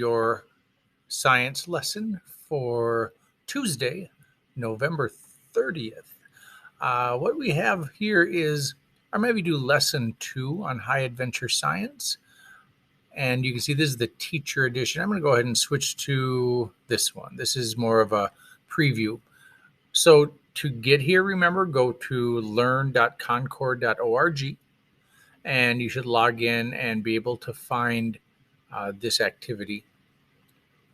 Your science lesson for Tuesday, November 30th. What we have here is, or maybe do lesson 2 on high adventure science. And you can see this is the teacher edition. I'm going to go ahead and switch to this one. This is more of a preview. So to get here, remember, go to learn.concord.org and you should log in and be able to find this activity.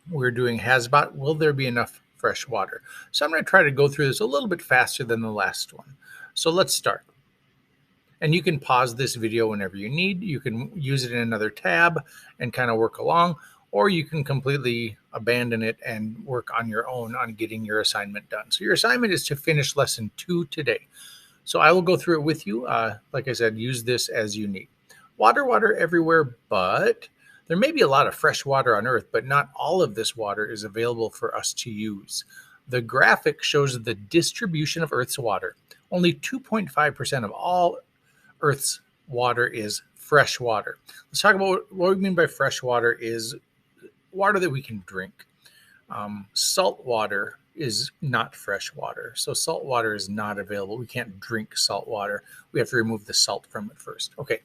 We're doing HASBOT. Will there be enough fresh water? So I'm going to try to go through this a little bit faster than the last one. So let's start. And you can pause this video whenever you need. You can use it in another tab and kind of work along, or you can completely abandon it and work on your own on getting your assignment done. So your assignment is to finish lesson 2 today. So I will go through it with you. Like I said, use this as you need. Water everywhere, but there may be a lot of fresh water on Earth, but not all of this water is available for us to use. The graphic shows the distribution of Earth's water. Only 2.5% of all Earth's water is fresh water. Let's talk about what we mean by fresh water is water that we can drink. Salt water is not fresh water. So salt water is not available. We can't drink salt water. We have to remove the salt from it first. Okay.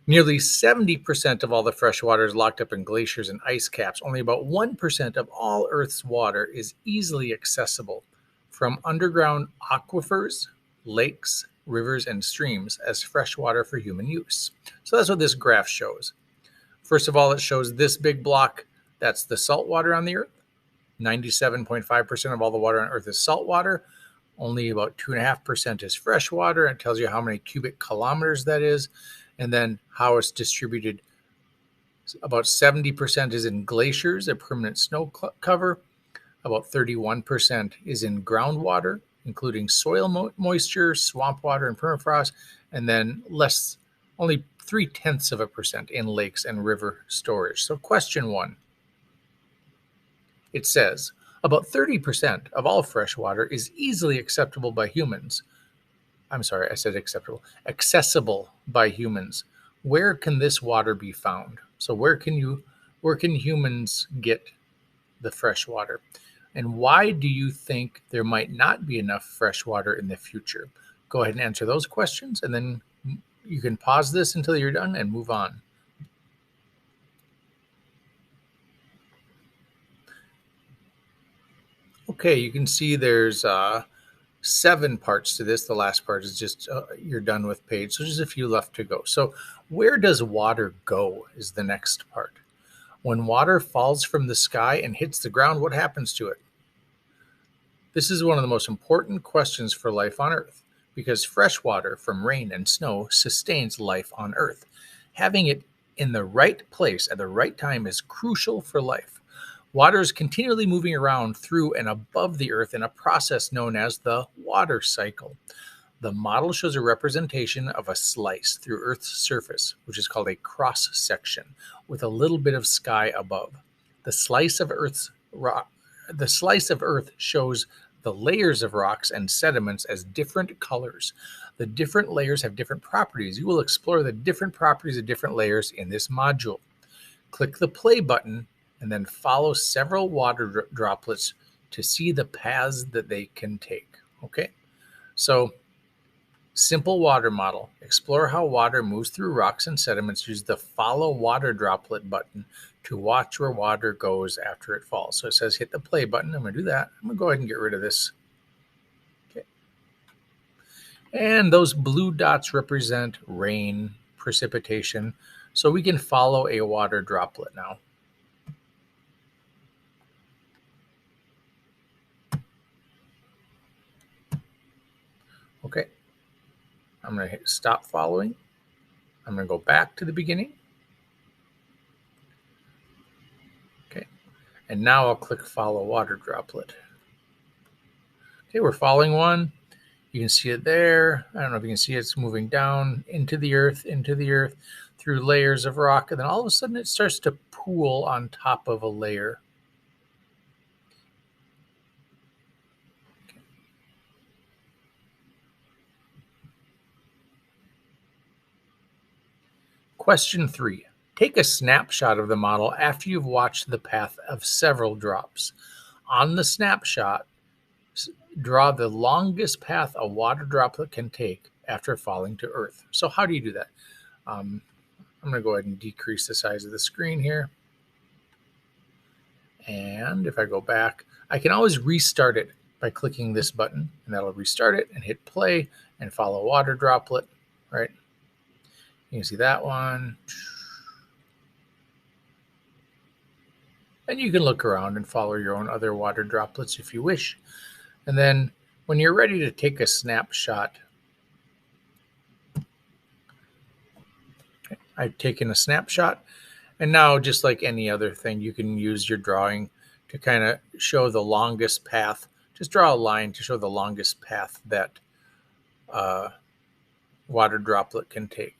Nearly 70% of all the fresh water is locked up in glaciers and ice caps. Only about 1% of all Earth's water is easily accessible from underground aquifers, lakes, rivers, and streams as fresh water for human use. So that's what this graph shows. First of all, it shows this big block. That's the salt water on the Earth. 97.5% of all the water on Earth is salt water. Only about 2.5% is fresh water. It tells you how many cubic kilometers that is, and then how it's distributed. About 70% is in glaciers, a permanent snow cover. About 31% is in groundwater, including soil moisture, swamp water, and permafrost, and then only 0.3% in lakes and river storage. So question 1, it says, about 30% of all fresh water is easily acceptable by humans. I'm sorry, I said acceptable. Accessible by humans. Where can this water be found? So where can humans get the fresh water? And why do you think there might not be enough fresh water in the future? Go ahead and answer those questions, and then you can pause this until you're done and move on. Okay, you can see there's 7 parts to this. The last part is just you're done with page. So just a few left to go. So where does water go is the next part. When water falls from the sky and hits the ground, what happens to it? This is one of the most important questions for life on Earth because fresh water from rain and snow sustains life on Earth. Having it in the right place at the right time is crucial for life. Water is continually moving around through and above the Earth in a process known as the water cycle. The model shows a representation of a slice through Earth's surface, which is called a cross section, with a little bit of sky above. The slice of Earth shows the layers of rocks and sediments as different colors. The different layers have different properties. You will explore the different properties of different layers in this module. Click the play button and then follow several water droplets to see the paths that they can take. Okay, so simple water model. Explore how water moves through rocks and sediments. Use the follow water droplet button to watch where water goes after it falls. So it says hit the play button. I'm going to do that. I'm going to go ahead and get rid of this. Okay. And those blue dots represent rain, precipitation. So we can follow a water droplet now. Okay. I'm going to hit stop following. I'm going to go back to the beginning. Okay. And now I'll click follow water droplet. Okay, we're following one. You can see it there. I don't know if you can see it. It's moving down into the earth, through layers of rock. And then all of a sudden it starts to pool on top of a layer. Okay. Question 3. Take a snapshot of the model after you've watched the path of several drops. On the snapshot, draw the longest path a water droplet can take after falling to Earth. So how do you do that? I'm going to go ahead and decrease the size of the screen here. And if I go back, I can always restart it by clicking this button, and that'll restart it, and hit play and follow water droplet, right? You can see that one. And you can look around and follow your own other water droplets if you wish. And then when you're ready to take a snapshot, I've taken a snapshot, and now just like any other thing, you can use your drawing to kind of show the longest path. Just draw a line to show the longest path that water droplet can take.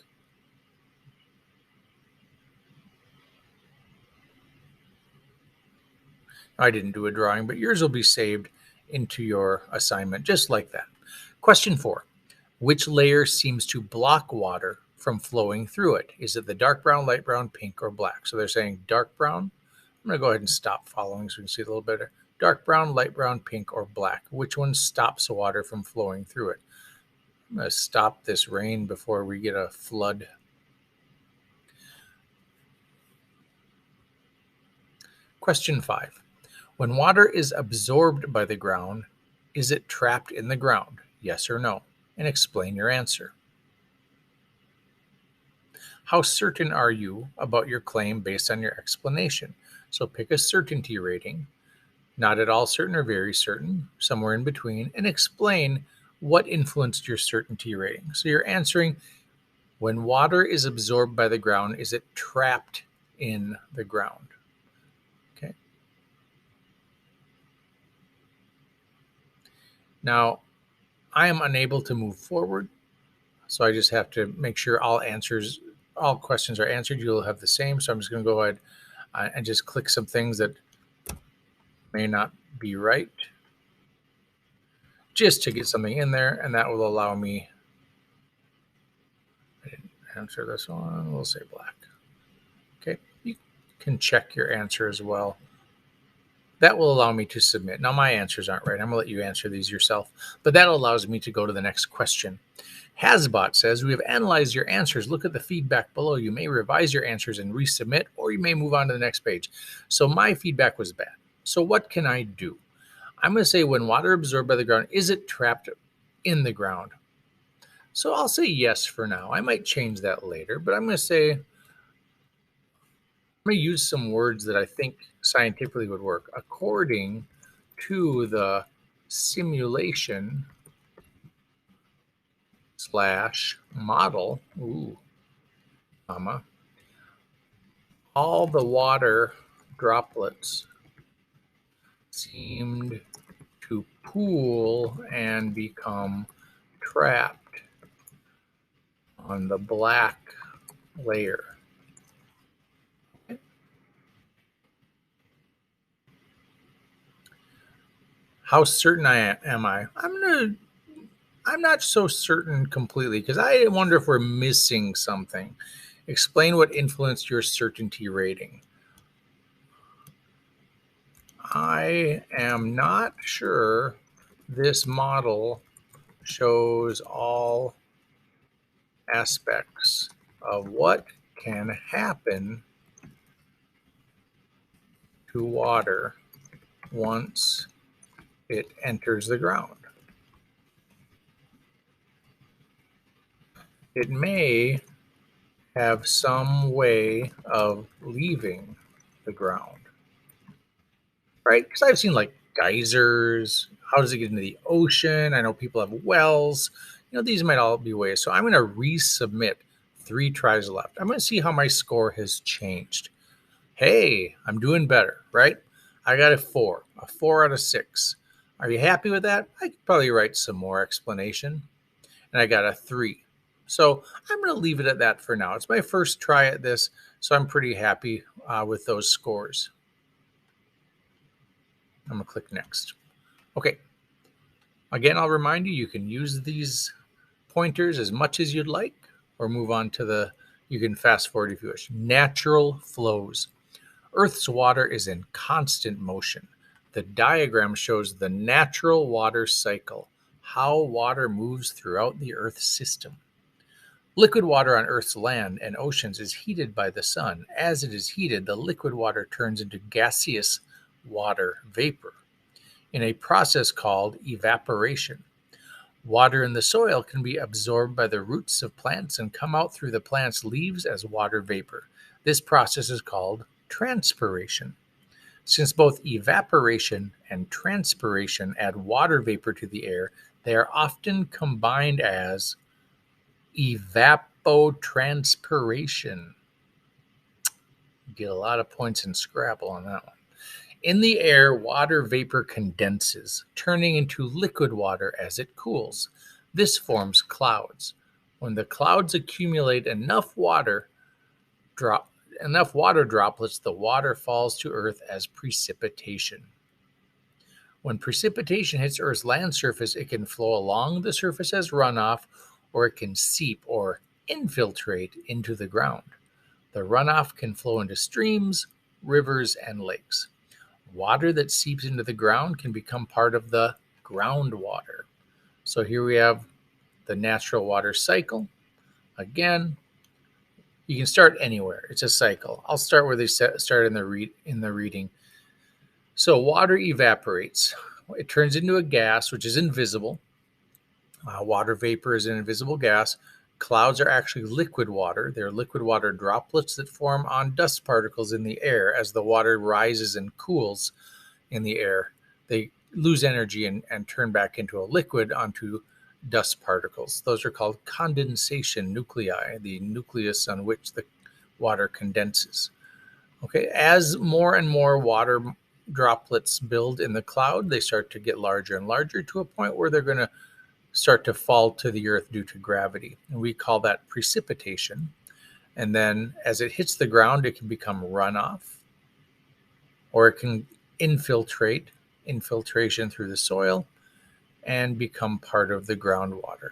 I didn't do a drawing, but yours will be saved into your assignment just like that. Question 4. Which layer seems to block water from flowing through it? Is it the dark brown, light brown, pink, or black? So they're saying dark brown. I'm going to go ahead and stop following so we can see it a little better. Dark brown, light brown, pink, or black. Which one stops water from flowing through it? I'm going to stop this rain before we get a flood. Question 5. When water is absorbed by the ground, is it trapped in the ground? Yes or no? And explain your answer. How certain are you about your claim based on your explanation? So pick a certainty rating, not at all certain or very certain, somewhere in between, and explain what influenced your certainty rating. So you're answering, when water is absorbed by the ground, is it trapped in the ground? Okay. Now, I am unable to move forward, so I just have to make sure all questions are answered. You'll have the same, so I'm just going to go ahead and just click some things that may not be right, just to get something in there, and that will allow me. I didn't answer this one. We'll say black. Okay, you can check your answer as well. That will allow me to submit. Now, my answers aren't right. I'm going to let you answer these yourself, but that allows me to go to the next question. HASBOT says, we have analyzed your answers. Look at the feedback below. You may revise your answers and resubmit, or you may move on to the next page. So my feedback was bad. So what can I do? I'm going to say, when water absorbed by the ground, is it trapped in the ground? So I'll say yes for now. I might change that later, but I'm going to say, I'm going to use some words that I think scientifically would work. According to the simulation / model, all the water droplets seemed to pool and become trapped on the black layer. How certain am I? I'm not so certain completely, because I wonder if we're missing something. Explain what influenced your certainty rating. I am not sure this model shows all aspects of what can happen to water once it enters the ground. It may have some way of leaving the ground, right? Because I've seen like geysers. How does it get into the ocean? I know people have wells. These might all be ways. So I'm going to resubmit. 3 tries left. I'm going to see how my score has changed. Hey, I'm doing better, right? I got a 4 out of 6. Are you happy with that? I could probably write some more explanation. And I got a 3. So I'm going to leave it at that for now. It's my first try at this, so I'm pretty happy with those scores. I'm going to click next. Okay. Again, I'll remind you, you can use these pointers as much as you'd like, or move on to the You can fast forward if you wish. Natural flows. Earth's water is in constant motion. The diagram shows the natural water cycle, how water moves throughout the Earth's system. Liquid water on Earth's land and oceans is heated by the sun. As it is heated, the liquid water turns into gaseous water vapor in a process called evaporation. Water in the soil can be absorbed by the roots of plants and come out through the plant's leaves as water vapor. This process is called transpiration. Since both evaporation and transpiration add water vapor to the air, they are often combined as evapotranspiration. Get a lot of points in Scrabble on that one. In the air, water vapor condenses, turning into liquid water as it cools. This forms clouds. When the clouds accumulate enough water droplets, the water falls to Earth as precipitation. When precipitation hits Earth's land surface, it can flow along the surface as runoff, or it can seep or infiltrate into the ground. The runoff can flow into streams, rivers, and lakes. Water that seeps into the ground can become part of the groundwater. So here we have the natural water cycle. Again, you can start anywhere. It's a cycle. I'll start where they start in the reading. So water evaporates. It turns into a gas, which is invisible. Water vapor is an invisible gas. Clouds are actually liquid water. They're liquid water droplets that form on dust particles in the air. As the water rises and cools in the air, they lose energy and turn back into a liquid onto dust particles. Those are called condensation nuclei, the nucleus on which the water condenses. Okay, as more and more water droplets build in the cloud, they start to get larger and larger to a point where they're going to start to fall to the earth due to gravity. And we call that precipitation. And then as it hits the ground, it can become runoff, or it can infiltration through the soil, and become part of the groundwater.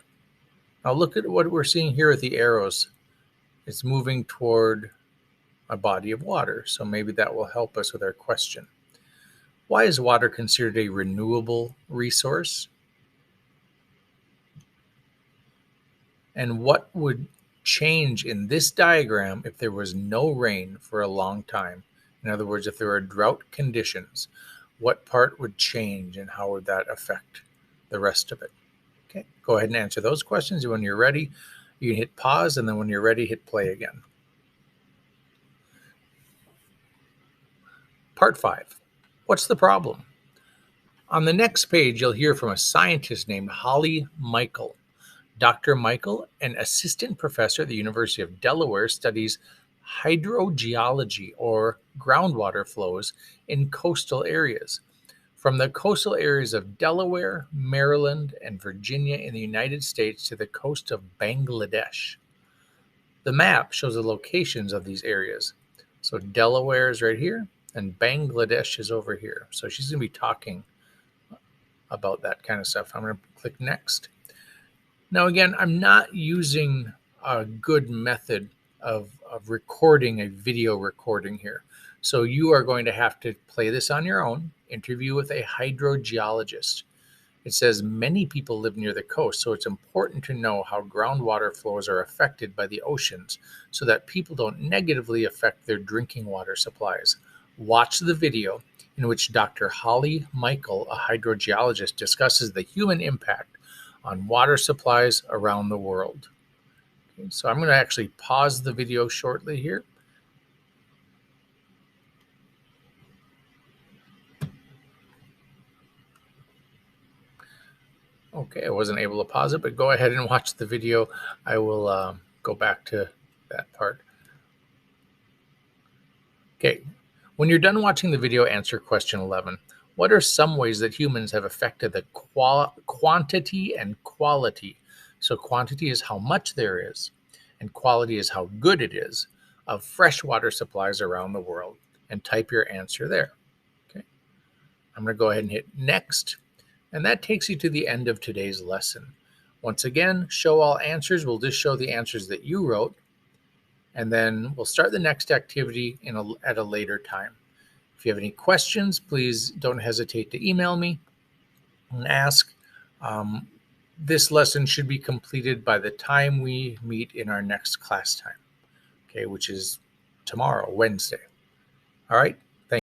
Now look at what we're seeing here with the arrows. It's moving toward a body of water. So maybe that will help us with our question. Why is water considered a renewable resource? And what would change in this diagram if there was no rain for a long time? In other words, if there were drought conditions, what part would change and how would that affect the rest of it? Okay, go ahead and answer those questions. When you're ready, you can hit pause, and then when you're ready, hit play again. Part 5. What's the problem? On the next page, you'll hear from a scientist named Holly Michael. Dr. Michael, an assistant professor at the University of Delaware, studies hydrogeology, or groundwater flows, in coastal areas. From the coastal areas of Delaware, Maryland, and Virginia in the United States to the coast of Bangladesh. The map shows the locations of these areas. So Delaware is right here, and Bangladesh is over here. So she's going to be talking about that kind of stuff. I'm going to click next. Now, again, I'm not using a good method of recording a video recording here. So you are going to have to play this on your own, interview with a hydrogeologist. It says many people live near the coast, so it's important to know how groundwater flows are affected by the oceans so that people don't negatively affect their drinking water supplies. Watch the video in which Dr. Holly Michael, a hydrogeologist, discusses the human impact on water supplies around the world. Okay, so I'm going to actually pause the video shortly here. Okay, I wasn't able to pause it, but go ahead and watch the video. I will go back to that part. Okay, when you're done watching the video, answer question 11. What are some ways that humans have affected the quantity and quality? So quantity is how much there is, and quality is how good it is, of freshwater supplies around the world. And type your answer there. Okay, I'm going to go ahead and hit next. And that takes you to the end of today's lesson. Once again, show all answers will just show the answers that you wrote. and then we'll start the next activity at a later time. If you have any questions, please don't hesitate to email me and ask. This lesson should be completed by the time we meet in our next class time, okay, which is tomorrow, Wednesday. All right.